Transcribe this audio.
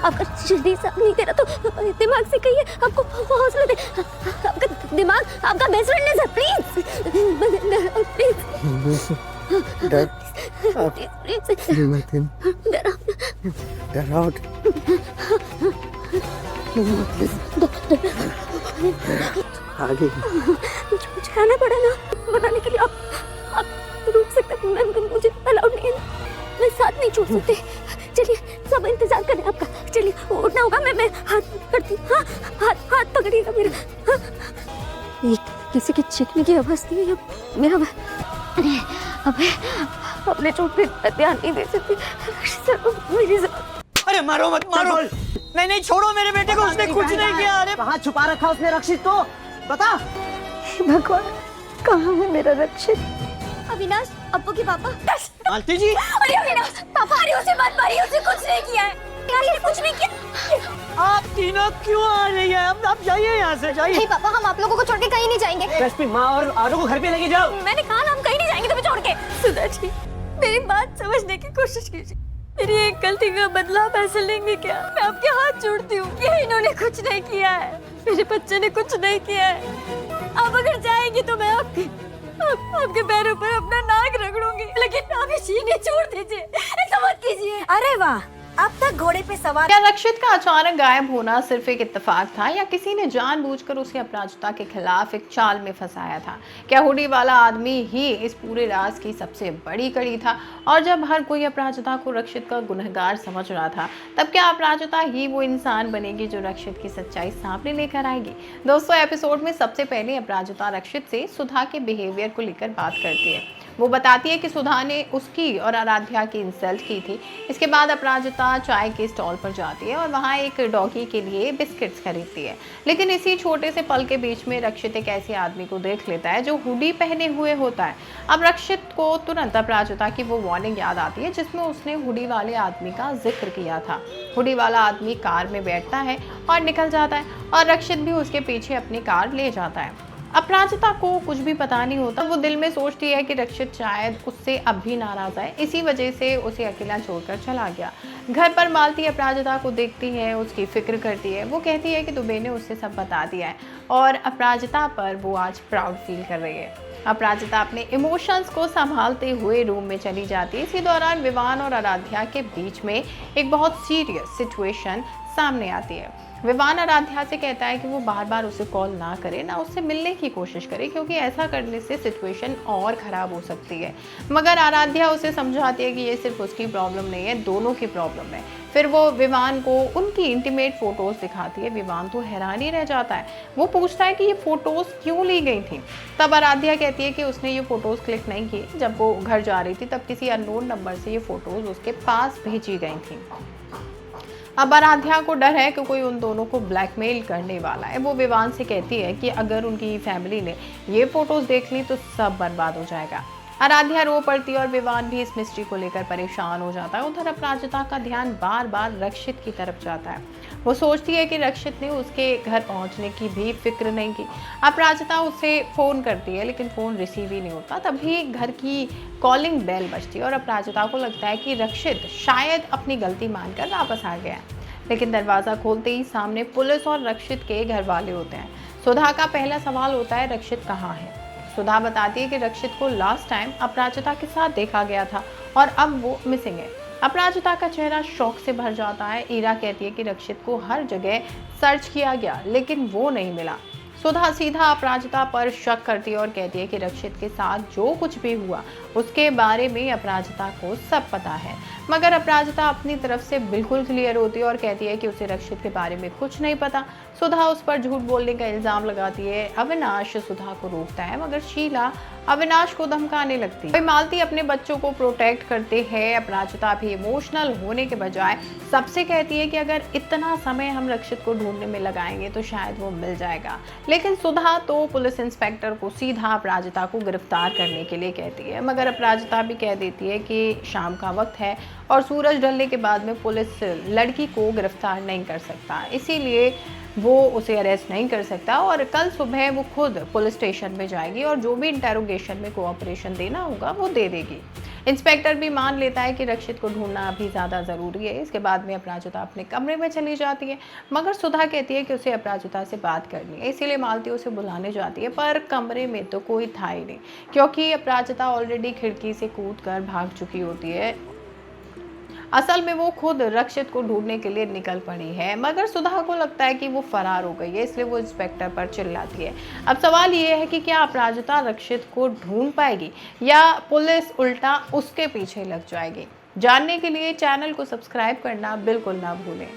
आपका जल्दी साथ नहीं दे रहा तो दिमाग से कहिए, आपको हौसला दे। आपका दिमाग, आपका बेस्ट फ्रेंड है सर, प्लीज प्लीज। डर मत डराओ आगे मुझे आना पड़ा ना बताने के लिए। आप रुक सकते हैं, मुझे अलाउड नहीं है, मैं साथ नहीं छोड़ सकते। चलिए सब इंतजार करें आपका, चलिए उठना होगा। मैं हाथ करती हूँ। हाँ, हाथ पकड़िएगा मेरा। हाँ। ये किसी के चीखने की आवाज थी या मेरा? अरे अपने चोट पे ध्यान नहीं दे सकती मेरी। अरे मारो मत, मारो। नहीं छोड़ो मेरे बेटे को, उसने कुछ नहीं किया। अरे कहाँ छुपा रखा उसने रक्षित को, बता। भगवान, कहाँ है मेरा रक्षित? अविनाश, अब्बू के पापा। मालती जी। अरे अविनाश, पापा अरे उसे मत मारिए, उसने कुछ नहीं किया है। यार कुछ नहीं किया। आप तीनों क्यों आ रही है? अब आप जाइए यहाँ से, जाइए। नहीं पापा, हम आप लोगों को छोड़ के कहीं नहीं जाएंगे। एसपी माँ और आरो को घर पे लेके जाओ। मैंने कहा ना, हम कहीं नहीं जाएंगे तुम्हें छोड़ के। सुधा जी, मेरी बात समझने की कोशिश कीजिए। मेरी एक गलती का बदला आप ऐसे लेंगे क्या? मैं आपके हाथ जोड़ती हूँ, ये इन्होंने कुछ नहीं किया है, मेरे बच्चे ने कुछ नहीं किया है। आप अगर जाएंगे तो मैं आपके पैरों पर अपना नाक रगड़ूंगी, लेकिन आप ये चीज़ नहीं छोड़ दीजिए, ऐसा मत कीजिए। अरे वाह, अब तक घोड़े पे सवार। क्या रक्षित का अचानक गायब होना सिर्फ एक इत्तेफाक था या किसी ने जानबूझकर उसे अपराजिता के खिलाफ एक चाल में फंसाया था? क्या हुडी वाला आदमी ही इस पूरे राज की सबसे बड़ी कड़ी था? और जब हर कोई अपराजिता को रक्षित का गुनहगार समझ रहा था, तब क्या अपराजिता ही वो इंसान बनेगी जो रक्षित की सच्चाई सामने लेकर आएगी? दोस्तों, एपिसोड में सबसे पहले अपराजिता रक्षित से सुधा के बिहेवियर को लेकर बात करती है। वो बताती है कि सुधा ने उसकी और आराध्या की इंसल्ट की थी। इसके बाद अपराजिता चाय के स्टॉल पर जाती है और वहाँ एक डॉगी के लिए बिस्किट्स खरीदती है। लेकिन इसी छोटे से पल के बीच में रक्षित एक ऐसे आदमी को देख लेता है जो हुडी पहने हुए होता है। अब रक्षित को तुरंत अपराजिता की वो वार्निंग याद आती है जिसमें उसने हुडी वाले आदमी का जिक्र किया था। हुडी वाला आदमी कार में बैठता है और निकल जाता है और रक्षित भी उसके पीछे अपनी कार ले जाता है। अपराजिता को कुछ भी पता नहीं होता। वो दिल में सोचती है कि रक्षित शायद उससे अब भी नाराज है, इसी वजह से उसे अकेला छोड़कर चला गया। घर पर मालती अपराजिता को देखती है, उसकी फिक्र करती है। वो कहती है कि दुबे ने उससे सब बता दिया है और अपराजिता पर वो आज प्राउड फील कर रही है। अपराजिता अपने इमोशंस को संभालते हुए रूम में चली जाती है। इसी दौरान विवान और आराध्या के बीच में एक बहुत सीरियस सिचुएशन सामने आती है। विवान आराध्या से कहता है कि वो बार बार उसे कॉल ना करे, ना उससे मिलने की कोशिश करे, क्योंकि ऐसा करने से सिचुएशन और ख़राब हो सकती है। मगर आराध्या उसे समझाती है कि ये सिर्फ उसकी प्रॉब्लम नहीं है, दोनों की प्रॉब्लम है। फिर वो विवान को उनकी इंटीमेट फ़ोटोज़ दिखाती है। विवान तो हैरान ही रह जाता है। वो पूछता है कि ये फ़ोटोज़ क्यों ली गई थी। तब आराध्या कहती है कि उसने ये फ़ोटोज़ क्लिक नहीं की। जब वो घर जा रही थी तब किसी अननोन नंबर से ये फ़ोटोज़ उसके पास भेजी गई थी। अब आराध्या को डर है कि कोई उन दोनों को ब्लैकमेल करने वाला है। वो विवान से कहती है कि अगर उनकी फैमिली ने ये फोटोज देख ली तो सब बर्बाद हो जाएगा। आराध्या रो पड़ती है और विवान भी इस मिस्ट्री को लेकर परेशान हो जाता है। उधर अपराजिता का ध्यान बार बार रक्षित की तरफ जाता है। वो सोचती है कि रक्षित ने उसके घर पहुंचने की भी फिक्र नहीं की। अपराजिता उसे फ़ोन करती है लेकिन फ़ोन रिसीव ही नहीं होता। तभी घर की कॉलिंग बेल बजती है और अपराजिता को लगता है कि रक्षित शायद अपनी गलती मानकर वापस आ गया है। लेकिन दरवाज़ा खोलते ही सामने पुलिस और रक्षित के घर वाले होते हैं। सुधा का पहला सवाल होता है, रक्षित कहाँ है? सुधा बताती है कि रक्षित को लास्ट टाइम अपराजिता के साथ देखा गया था और अब वो मिसिंग है। अपराजिता का चेहरा शौक से भर जाता है। ईरा कहती है कि रक्षित को हर जगह सर्च किया गया लेकिन वो नहीं मिला। सुधा सीधा अपराजिता पर शक करती है और कहती है कि रक्षित के साथ जो कुछ भी हुआ उसके बारे में अपराजिता को सब पता है। मगर अपराजिता अपनी तरफ से बिल्कुल क्लियर होती है और कहती है कि उसे रक्षित के बारे में कुछ नहीं पता। सुधा उस पर झूठ बोलने का इल्ज़ाम लगाती है। अविनाश सुधा को रोकता है मगर शीला अविनाश को धमकाने लगती है। मालती अपने बच्चों को प्रोटेक्ट करते हैं। अपराजिता भी इमोशनल होने के बजाय सबसे कहती है कि अगर इतना समय हम रक्षित को ढूंढने में लगाएंगे तो शायद वो मिल जाएगा। लेकिन सुधा तो पुलिस इंस्पेक्टर को सीधा अपराजिता को गिरफ्तार करने के लिए कहती है। मगर अपराजिता भी कह देती है कि शाम का वक्त है और सूरज ढलने के बाद में पुलिस लड़की को गिरफ्तार नहीं कर सकता, इसीलिए वो उसे अरेस्ट नहीं कर सकता और कल सुबह वो खुद पुलिस स्टेशन में जाएगी और जो भी इंटेरोगेशन में कोऑपरेशन देना होगा वो दे देगी। इंस्पेक्टर भी मान लेता है कि रक्षित को ढूंढना अभी ज़्यादा ज़रूरी है। इसके बाद में अपराजिता अपने कमरे में चली जाती है, मगर सुधा कहती है कि उसे अपराजिता से बात करनी है, इसीलिए मालती उसे बुलाने जाती है। पर कमरे में तो कोई था ही नहीं, क्योंकि अपराजिता ऑलरेडी खिड़की से कूदकर भाग चुकी होती है। असल में वो खुद रक्षित को ढूंढने के लिए निकल पड़ी है, मगर सुधा को लगता है कि वो फरार हो गई है, इसलिए वो इंस्पेक्टर पर चिल्लाती है। अब सवाल ये है कि क्या अपराजिता रक्षित को ढूंढ पाएगी या पुलिस उल्टा उसके पीछे लग जाएगी। जानने के लिए चैनल को सब्सक्राइब करना बिल्कुल ना भूलें।